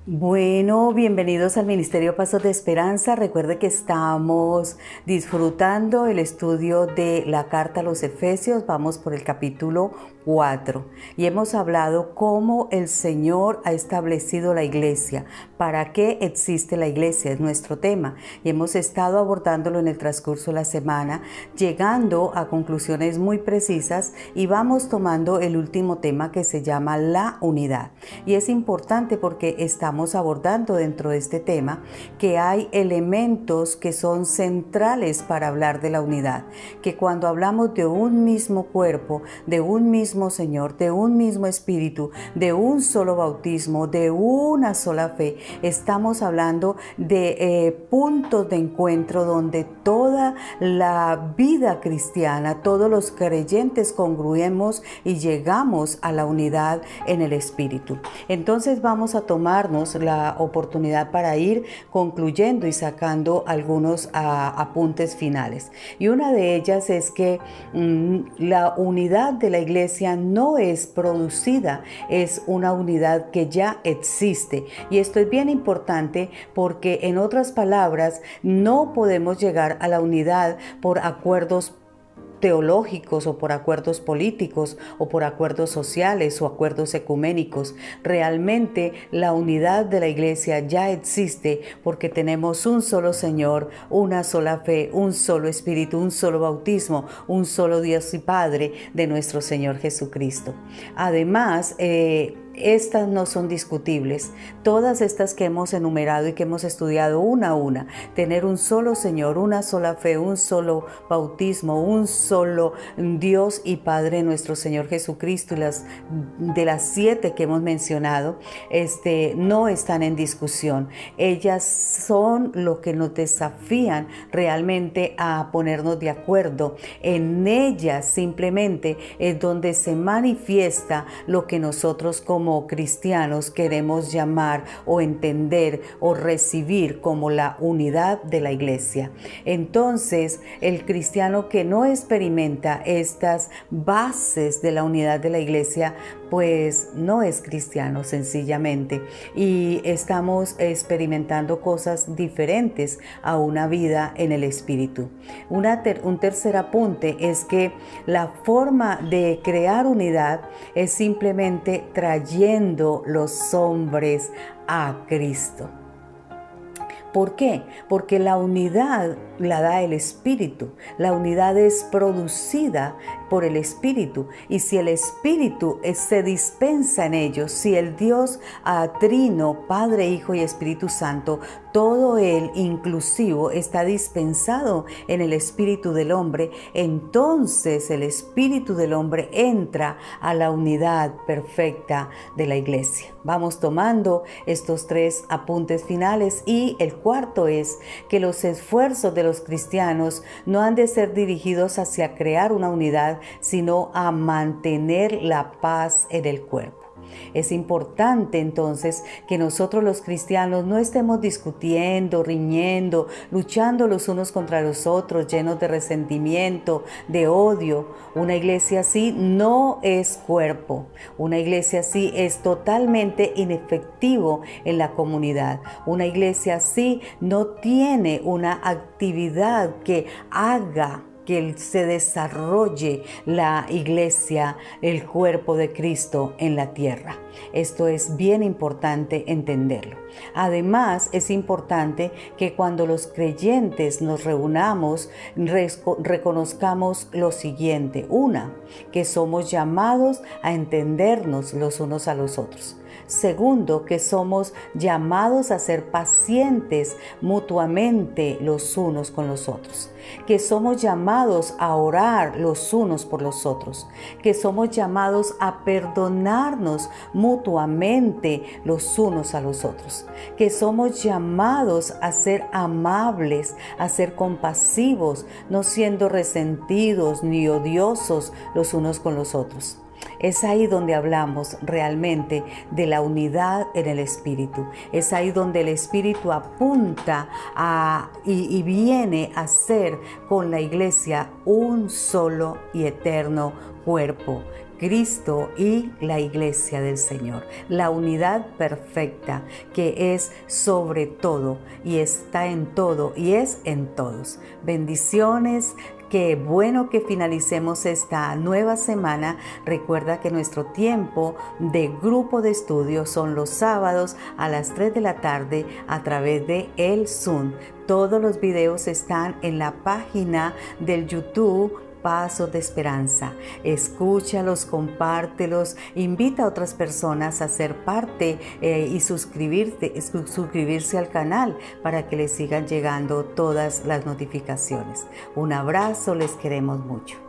Bueno, bienvenidos al Ministerio Pasos de Esperanza. Recuerde que estamos disfrutando el estudio de la carta a los Efesios. Vamos por el capítulo 4 y hemos hablado cómo el Señor ha establecido la iglesia. ¿Para qué existe la iglesia? Es nuestro tema y hemos estado abordándolo en el transcurso de la semana, llegando a conclusiones muy precisas y vamos tomando el último tema que se llama la unidad. Y es importante porque estamos abordando dentro de este tema que hay elementos que son centrales para hablar de la unidad, que cuando hablamos de un mismo cuerpo, de un mismo Señor, de un mismo Espíritu, de un solo bautismo, de una sola fe, estamos hablando de puntos de encuentro donde toda la vida cristiana, todos los creyentes congruemos y llegamos a la unidad en el Espíritu. Entonces vamos a tomarnos la oportunidad para ir concluyendo y sacando algunos apuntes finales. Y una de ellas es que la unidad de la iglesia no es producida, es una unidad que ya existe. Y esto es bien importante porque, en otras palabras, no podemos llegar a la unidad por acuerdos teológicos o por acuerdos políticos o por acuerdos sociales o acuerdos ecuménicos. Realmente la unidad de la iglesia ya existe porque tenemos un solo Señor, una sola fe, un solo Espíritu, un solo bautismo, un solo Dios y Padre de nuestro Señor Jesucristo. Además, estas no son discutibles. Todas estas que hemos enumerado y que hemos estudiado una a una, tener un solo Señor, una sola fe, un solo bautismo, un solo Dios y Padre nuestro Señor Jesucristo, y de las 7 que hemos mencionado, no están en discusión. Ellas son lo que nos desafían realmente a ponernos de acuerdo. En ellas simplemente es donde se manifiesta lo que nosotros como cristianos queremos llamar o entender o recibir como la unidad de la iglesia. Entonces, el cristiano que no experimenta estas bases de la unidad de la iglesia, pues no es cristiano sencillamente, y estamos experimentando cosas diferentes a una vida en el Espíritu. Un tercer apunte es que la forma de crear unidad es simplemente trayendo los hombres a Cristo. ¿Por qué? Porque la unidad la da el Espíritu. La unidad es producida por el Espíritu. Y si el Espíritu se dispensa en ellos, si el Dios trino, Padre, Hijo y Espíritu Santo, todo Él inclusivo está dispensado en el espíritu del hombre, entonces el espíritu del hombre entra a la unidad perfecta de la iglesia. Vamos tomando estos 3 apuntes finales, y el cuarto es que los esfuerzos de los cristianos no han de ser dirigidos hacia crear una unidad, sino a mantener la paz en el cuerpo. Es importante entonces que nosotros los cristianos no estemos discutiendo, riñendo, luchando los unos contra los otros, llenos de resentimiento, de odio. Una iglesia así no es cuerpo. Una iglesia así es totalmente inefectivo en la comunidad. Una iglesia así no tiene una actividad que haga que se desarrolle la iglesia, el cuerpo de Cristo en la tierra. Esto es bien importante entenderlo. Además, es importante que cuando los creyentes nos reunamos, reconozcamos lo siguiente. Una, que somos llamados a entendernos los unos a los otros. Segundo, que somos llamados a ser pacientes mutuamente los unos con los otros. Que somos llamados a orar los unos por los otros. Que somos llamados a perdonarnos mutuamente los unos a los otros. Que somos llamados a ser amables, a ser compasivos, no siendo resentidos ni odiosos los unos con los otros. Es ahí donde hablamos realmente de la unidad en el Espíritu. Es ahí donde el Espíritu apunta y viene a ser con la iglesia un solo y eterno cuerpo. Cristo y la iglesia del Señor, la unidad perfecta que es sobre todo y está en todo y es en todos. Bendiciones. Qué bueno que finalicemos esta nueva semana. Recuerda que nuestro tiempo de grupo de estudio son los sábados a las 3 de la tarde a través de el Zoom. Todos los videos están en la página del YouTube Pasos de Esperanza. Escúchalos, compártelos, invita a otras personas a ser parte y suscribirse al canal para que les sigan llegando todas las notificaciones. Un abrazo, les queremos mucho.